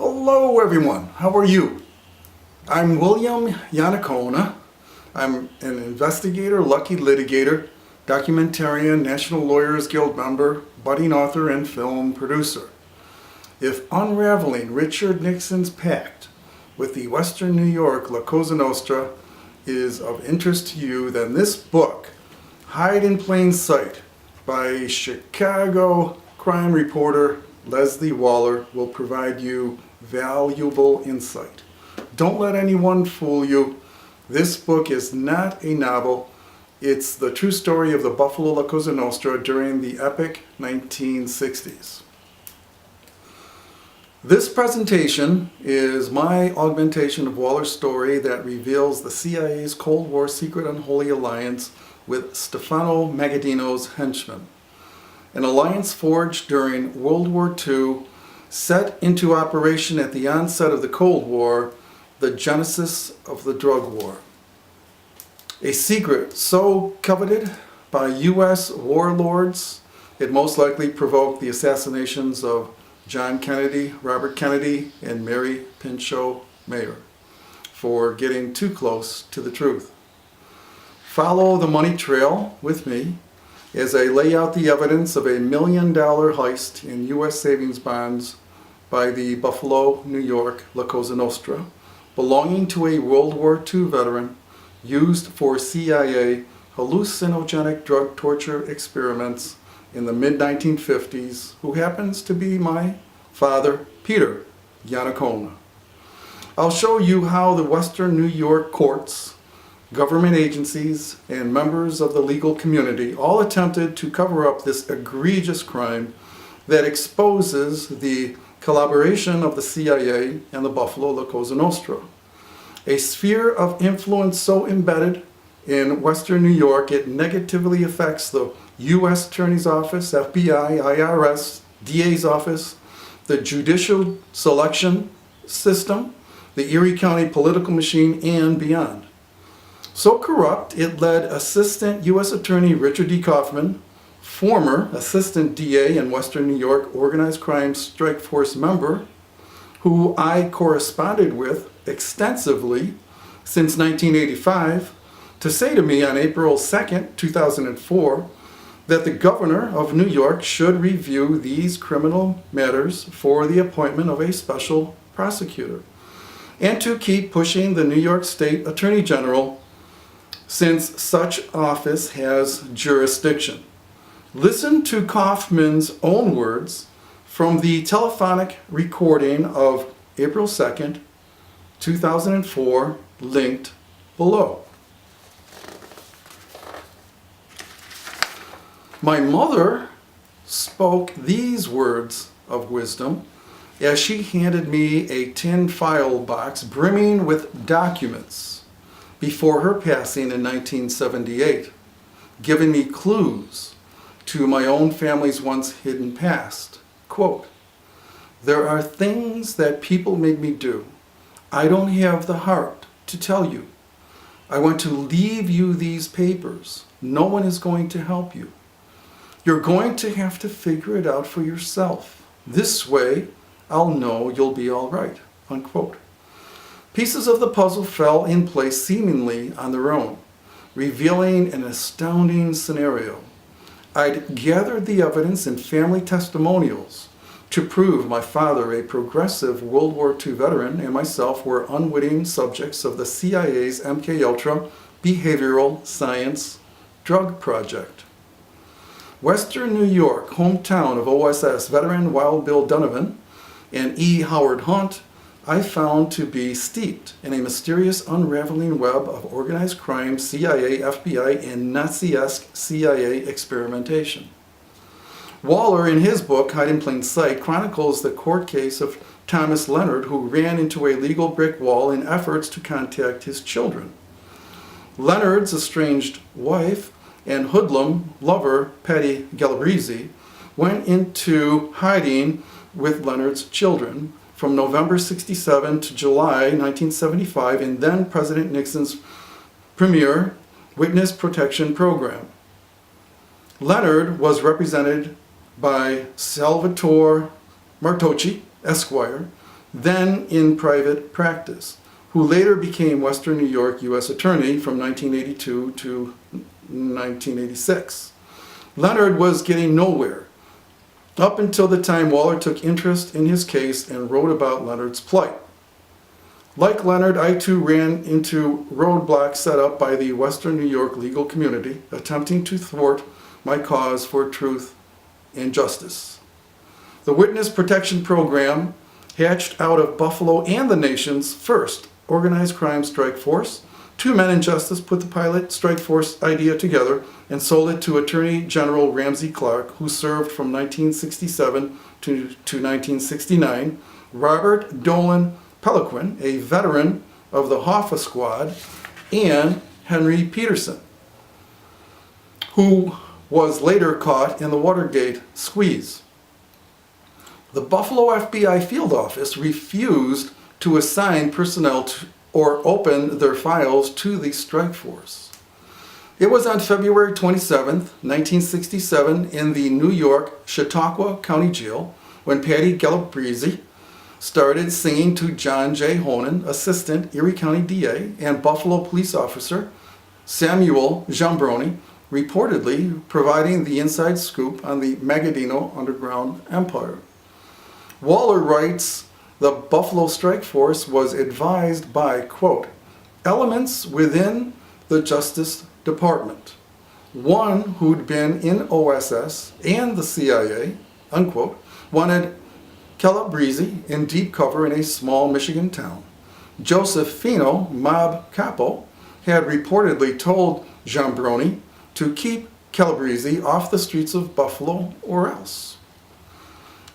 Hello everyone, how are you? I'm William Iannaccone. I'm an investigator, lucky litigator, documentarian, National Lawyers Guild member, budding author, and film producer. If unraveling Richard Nixon's pact with the Western New York La Cosa Nostra is of interest to you, then this book, Hide in Plain Sight, by Chicago crime reporter Leslie Waller, will provide you valuable insight. Don't let anyone fool you. This book is not a novel. It's the true story of the Buffalo La Cosa Nostra during the epic 1960s. This presentation is my augmentation of Waller's story that reveals the CIA's Cold War secret unholy alliance with Stefano Magaddino's henchmen. An alliance forged during World War II, set into operation at the onset of the Cold War, the genesis of the drug war. A secret so coveted by U.S. warlords, it most likely provoked the assassinations of John Kennedy, Robert Kennedy, and Mary Pinchot Mayer for getting too close to the truth. Follow the money trail with me as I lay out the evidence of a $1 million heist in U.S. savings bonds by the Buffalo, New York La Cosa Nostra, belonging to a World War II veteran used for CIA hallucinogenic drug torture experiments in the mid-1950s, who happens to be my father, Peter Iannaccone. I'll show you how the Western New York courts, government agencies, and members of the legal community all attempted to cover up this egregious crime that exposes the collaboration of the CIA and the Buffalo La Cosa Nostra. A sphere of influence so embedded in Western New York it negatively affects the U.S. Attorney's Office, FBI, IRS, DA's office, the judicial selection system, the Erie County political machine, and beyond. So corrupt, it led Assistant U.S. Attorney Richard D. Kaufman, former Assistant DA and Western New York Organized Crime Strike Force member, who I corresponded with extensively since 1985, to say to me on April 2nd, 2004, that the governor of New York should review these criminal matters for the appointment of a special prosecutor, and to keep pushing the New York State Attorney General since such office has jurisdiction. Listen to Kaufman's own words from the telephonic recording of April 2nd, 2004, linked below. My mother spoke these words of wisdom as she handed me a tin file box brimming with documents before her passing in 1978, giving me clues to my own family's once hidden past. Quote, "There are things that people made me do. I don't have the heart to tell you. I want to leave you these papers. No one is going to help you. You're going to have to figure it out for yourself. This way, I'll know you'll be all right." Unquote. Pieces of the puzzle fell in place seemingly on their own, revealing an astounding scenario. I'd gathered the evidence and family testimonials to prove my father, a progressive World War II veteran, and myself were unwitting subjects of the CIA's MKUltra behavioral science drug project. Western New York, hometown of OSS veteran Wild Bill Donovan and E. Howard Hunt, I found to be steeped in a mysterious unraveling web of organized crime, CIA, FBI, and Nazi-esque CIA experimentation. Waller, in his book, Hide in Plain Sight, chronicles the court case of Thomas Leonard, who ran into a legal brick wall in efforts to contact his children. Leonard's estranged wife and hoodlum lover, Patty Galabrese, went into hiding with Leonard's children from November 67 to July 1975 in then President Nixon's premier witness protection program. Leonard was represented by Salvatore Martocci, Esquire, then in private practice, who later became Western New York U.S. Attorney from 1982 to 1986. Leonard was getting nowhere, up until the time Waller took interest in his case and wrote about Leonard's plight. Like Leonard, I too ran into roadblocks set up by the Western New York legal community, attempting to thwart my cause for truth and justice. The Witness Protection Program, hatched out of Buffalo and the nation's first organized crime strike force, two men in justice put the pilot strike force idea together and sold it to Attorney General Ramsey Clark, who served from 1967 to 1969, Robert Dolan Peliquin, a veteran of the Hoffa Squad, and Henry Peterson, who was later caught in the Watergate squeeze. The Buffalo FBI field office refused to assign personnel or open their files to the strike force. It was on February 27, 1967, in the New York Chautauqua County Jail, when Patty Calabrese started singing to John J. Honan, assistant Erie County DA, and Buffalo police officer Samuel Giambrone, reportedly providing the inside scoop on the Magadino underground empire. Waller writes, the Buffalo Strike Force was advised by, quote, elements within the Justice Department, one who'd been in OSS and the CIA, unquote, wanted Calabrese in deep cover in a small Michigan town. Joseph Fino, mob capo, had reportedly told Giambrone to keep Calabrese off the streets of Buffalo or else.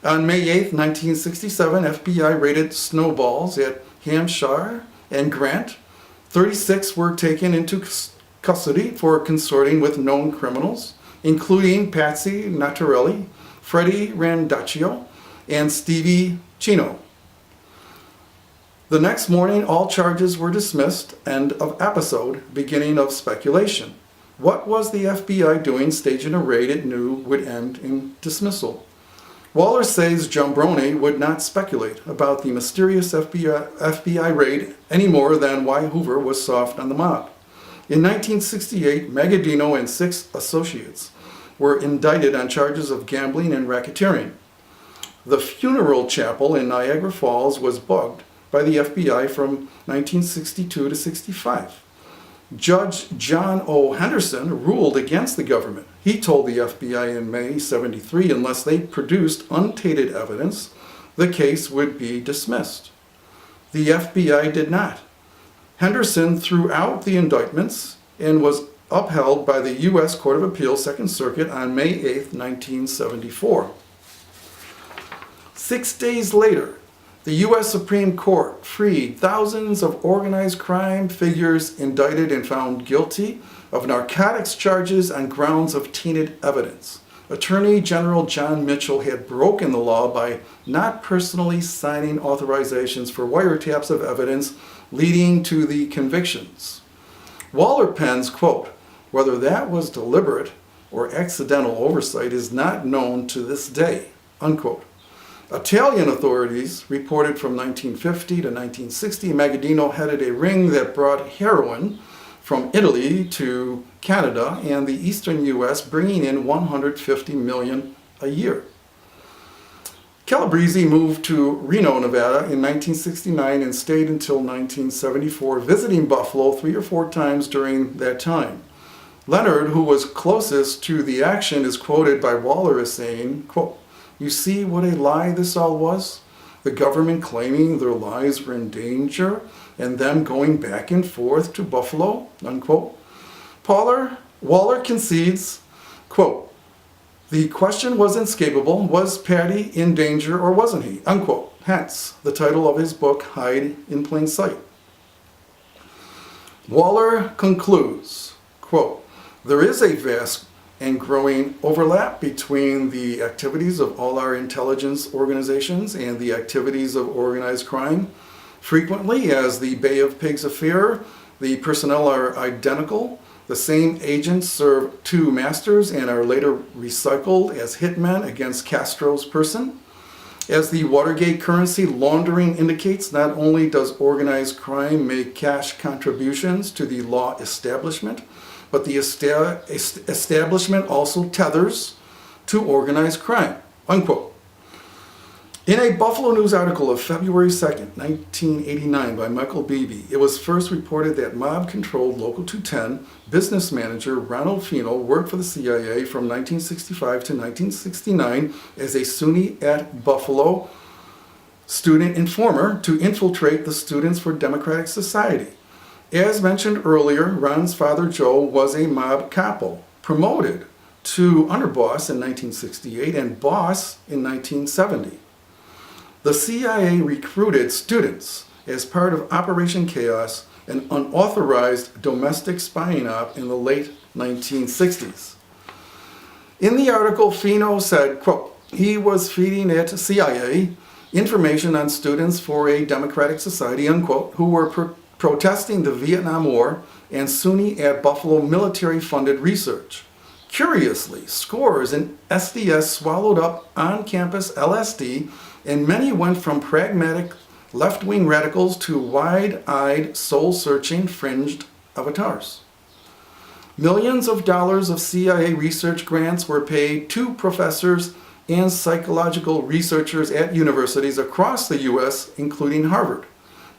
On May 8, 1967, FBI raided snowballs at Hampshire and Grant. 36 were taken into custody for consorting with known criminals, including Patsy Natarelli, Freddie Randaccio, and Stevie Chino. The next morning, all charges were dismissed. End of episode, beginning of speculation. What was the FBI doing staging a raid it knew would end in dismissal? Waller says Giambrone would not speculate about the mysterious FBI raid any more than why Hoover was soft on the mob. In 1968, Magadino and 6 associates were indicted on charges of gambling and racketeering. The funeral chapel in Niagara Falls was bugged by the FBI from 1962 to 65. Judge John O. Henderson ruled against the government. He told the FBI in May 73 unless they produced untainted evidence, the case would be dismissed. The FBI did not. Henderson threw out the indictments and was upheld by the U.S. Court of Appeals Second Circuit on May 8, 1974. 6 days later, the U.S. Supreme Court freed thousands of organized crime figures indicted and found guilty of narcotics charges on grounds of tainted evidence. Attorney General John Mitchell had broken the law by not personally signing authorizations for wiretaps of evidence leading to the convictions. Waller pens, quote, whether that was deliberate or accidental oversight is not known to this day, unquote. Italian authorities reported from 1950 to 1960, Magadino headed a ring that brought heroin from Italy to Canada and the eastern U.S., bringing in $150 million a year. Calabrese moved to Reno, Nevada in 1969 and stayed until 1974, visiting Buffalo 3 or 4 times during that time. Leonard, who was closest to the action, is quoted by Waller as saying, quote, you see what a lie this all was? The government claiming their lives were in danger and them going back and forth to Buffalo, unquote. Waller concedes, quote, the question was inescapable. Was Patty in danger or wasn't he? Unquote. Hence, the title of his book, Hide in Plain Sight. Waller concludes, quote, there is a vast and growing overlap between the activities of all our intelligence organizations and the activities of organized crime. Frequently, as the Bay of Pigs affair, the personnel are identical. The same agents serve 2 masters and are later recycled as hitmen against Castro's person. As the Watergate currency laundering indicates, not only does organized crime make cash contributions to the law establishment, but the establishment also tethers to organized crime, unquote. In a Buffalo News article of February 2nd, 1989 by Michael Beebe, it was first reported that mob-controlled Local 210 business manager Ronald Fino worked for the CIA from 1965 to 1969 as a SUNY at Buffalo student informer to infiltrate the Students for Democratic Society. As mentioned earlier, Ron's father Joe was a mob capo, promoted to underboss in 1968 and boss in 1970. The CIA recruited students as part of Operation Chaos, an unauthorized domestic spying op in the late 1960s. In the article, Fino said, quote, he was feeding at CIA information on Students for a Democratic Society, unquote, who were protesting the Vietnam War and SUNY at Buffalo military-funded research. Curiously, scores in SDS swallowed up on-campus LSD, and many went from pragmatic left-wing radicals to wide-eyed, soul-searching, fringed avatars. Millions of dollars of CIA research grants were paid to professors and psychological researchers at universities across the U.S., including Harvard,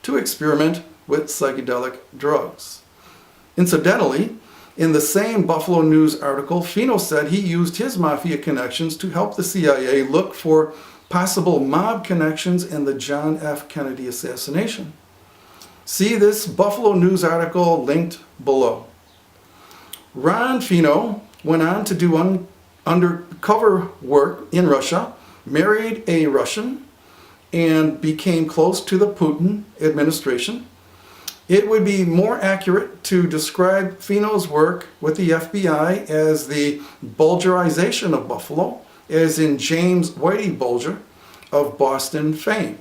to experiment with psychedelic drugs. Incidentally, in the same Buffalo News article, Fino said he used his mafia connections to help the CIA look for possible mob connections in the John F. Kennedy assassination. See this Buffalo News article linked below. Ron Fino went on to do undercover work in Russia, married a Russian, and became close to the Putin administration. It would be more accurate to describe Fino's work with the FBI as the Bulgerization of Buffalo, as in James Whitey Bulger of Boston fame,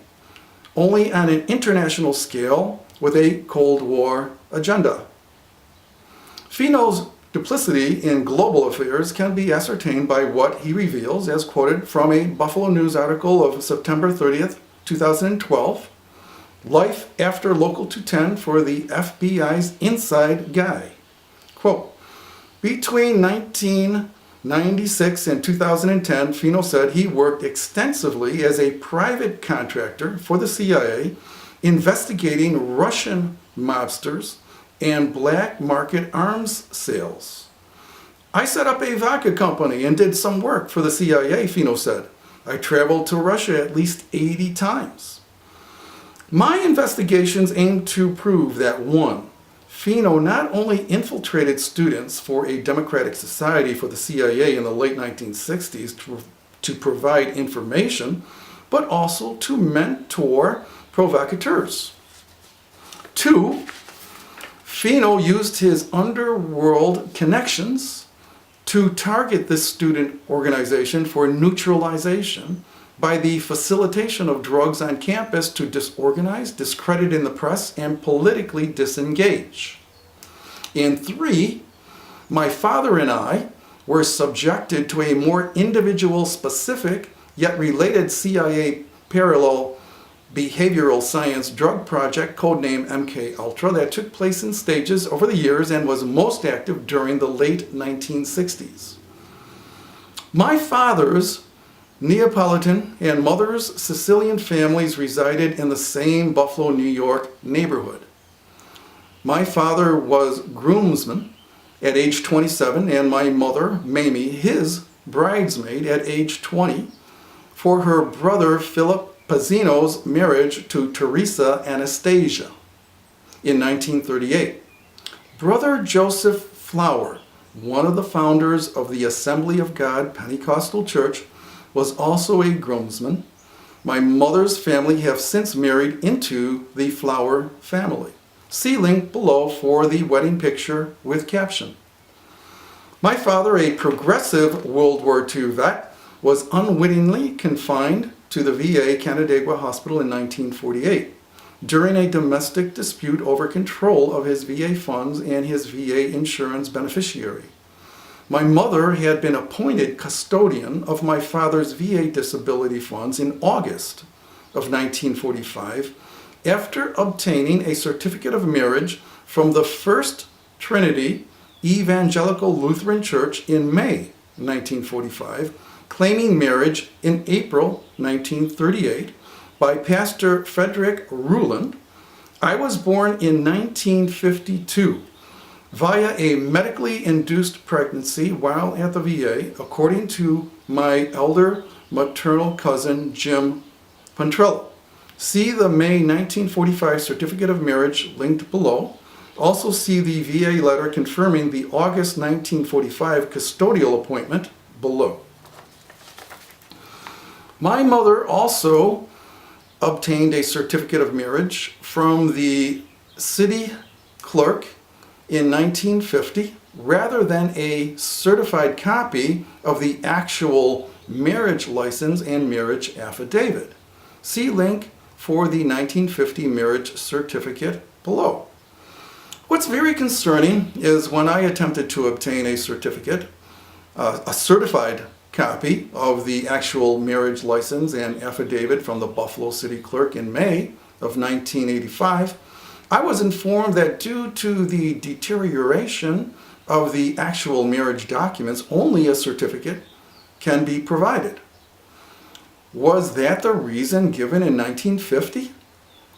only on an international scale with a Cold War agenda. Fino's duplicity in global affairs can be ascertained by what he reveals, as quoted from a Buffalo News article of September 30th, 2012, Life After Local 210 for the FBI's Inside Guy. Quote, between 1996 and 2010, Fino said he worked extensively as a private contractor for the CIA, investigating Russian mobsters and black market arms sales. I set up a vodka company and did some work for the CIA, Fino said. I traveled to Russia at least 80 times. My investigations aim to prove that 1. Fino not only infiltrated Students for a Democratic Society for the CIA in the late 1960s to provide information, but also to mentor provocateurs. 2. Fino used his underworld connections to target this student organization for neutralization by the facilitation of drugs on campus to disorganize, discredit in the press, and politically disengage. And 3, my father and I were subjected to a more individual-specific yet related CIA parallel behavioral science drug project codenamed MKUltra that took place in stages over the years and was most active during the late 1960s. My father's Neapolitan and mother's Sicilian families resided in the same Buffalo, New York neighborhood. My father was groomsman at age 27 and my mother, Mamie, his bridesmaid at age 20 for her brother Philip Pazzino's marriage to Teresa Anastasia in 1938. Brother Joseph Flower, one of the founders of the Assembly of God Pentecostal Church, was also a groomsman. My mother's family have since married into the Flower family. See link below for the wedding picture with caption. My father, a progressive World War II vet, was unwittingly confined to the VA Canandaigua Hospital in 1948 during a domestic dispute over control of his VA funds and his VA insurance beneficiary. My mother had been appointed custodian of my father's VA disability funds in August of 1945 after obtaining a certificate of marriage from the First Trinity Evangelical Lutheran Church in May 1945, claiming marriage in April 1938 by Pastor Frederick Ruland. I was born in 1952 via a medically induced pregnancy while at the VA, according to my elder maternal cousin, Jim Pontrello. See the May 1945 certificate of marriage linked below. Also see the VA letter confirming the August 1945 custodial appointment below. My mother also obtained a certificate of marriage from the city clerk in 1950 rather than a certified copy of the actual marriage license and marriage affidavit. See link for the 1950 marriage certificate below. What's very concerning is when I attempted to obtain a certificate, a certified copy of the actual marriage license and affidavit from the Buffalo City Clerk in May of 1985, I was informed that due to the deterioration of the actual marriage documents, only a certificate can be provided. Was that the reason given in 1950?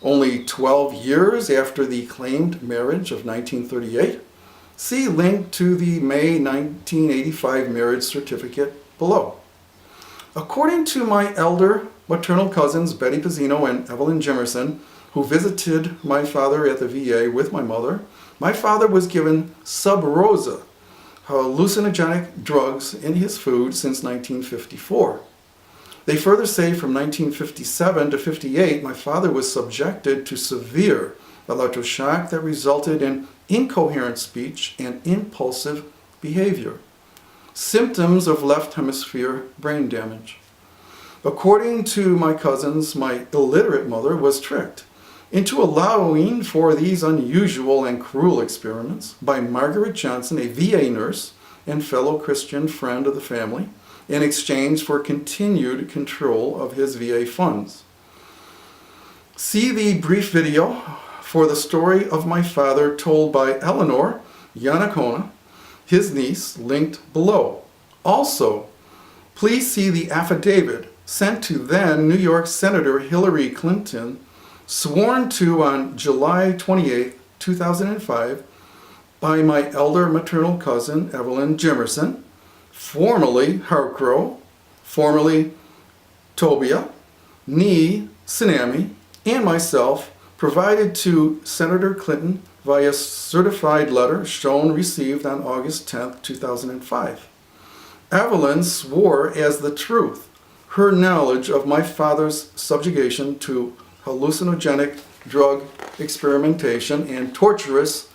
Only 12 years after the claimed marriage of 1938? See link to the May 1985 marriage certificate below. According to my elder maternal cousins Betty Pizzino and Evelyn Jimerson, who visited my father at the VA with my mother, my father was given sub rosa, hallucinogenic drugs in his food since 1954. They further say from 1957 to 58, my father was subjected to severe electroshock that resulted in incoherent speech and impulsive behavior, symptoms of left hemisphere brain damage. According to my cousins, my illiterate mother was tricked into allowing for these unusual and cruel experiments by Margaret Johnson, a VA nurse and fellow Christian friend of the family, in exchange for continued control of his VA funds. See the brief video for the story of my father told by Eleanor Iannaccone, his niece, linked below. Also, please see the affidavit sent to then New York Senator Hillary Clinton, sworn to on July 28, 2005, by my elder maternal cousin Evelyn Jimerson, formerly Harcrow, formerly Tobia, Nee Sinami, and myself, provided to Senator Clinton via certified letter shown received on August 10, 2005. Evelyn swore as the truth her knowledge of my father's subjugation to hallucinogenic drug experimentation and torturous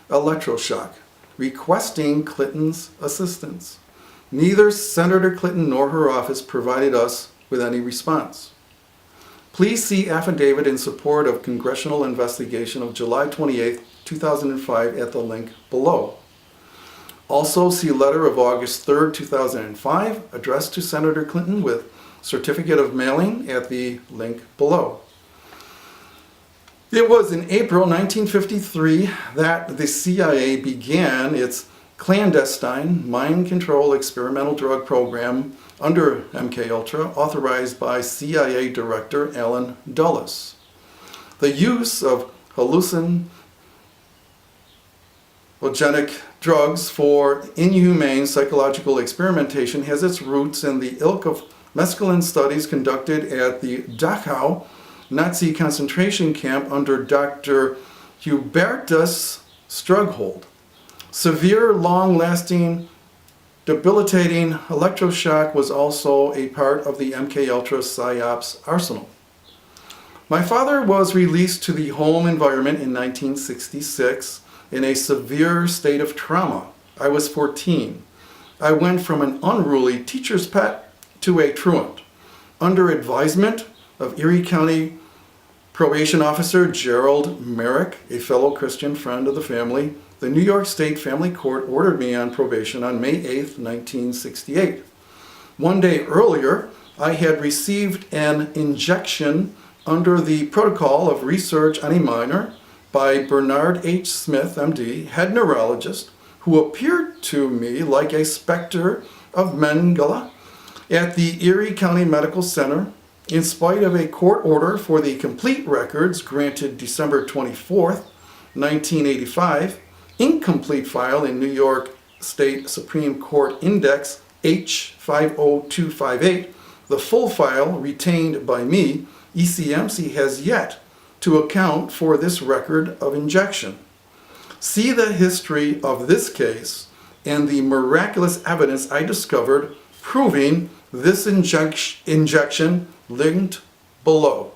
electroshock, requesting Clinton's assistance. Neither Senator Clinton nor her office provided us with any response. Please see affidavit in support of congressional investigation of July 28, 2005 at the link below. Also see letter of August 3, 2005 addressed to Senator Clinton with certificate of mailing at the link below. It was in April 1953 that the CIA began its clandestine mind control experimental drug program under MKUltra, authorized by CIA Director Allen Dulles. The use of hallucinogenic drugs for inhumane psychological experimentation has its roots in the ilk of mescaline studies conducted at the Dachau Nazi concentration camp under Dr. Hubertus Strughold. Severe, long-lasting, debilitating electroshock was also a part of the MKUltra PSYOPs arsenal. My father was released to the home environment in 1966 in a severe state of trauma. I was 14. I went from an unruly teacher's pet to a truant. Under advisement of Erie County Probation Officer Gerald Merrick, a fellow Christian friend of the family, the New York State Family Court ordered me on probation on May 8, 1968. One day earlier, I had received an injection under the protocol of research on a minor by Bernard H. Smith, MD, head neurologist, who appeared to me like a specter of Mengele at the Erie County Medical Center, in spite of a court order for the complete records granted December 24th, 1985, incomplete file in New York State Supreme Court Index H50258, the full file retained by me, ECMC has yet to account for this record of injection. See the history of this case and the miraculous evidence I discovered proving this injection linked below.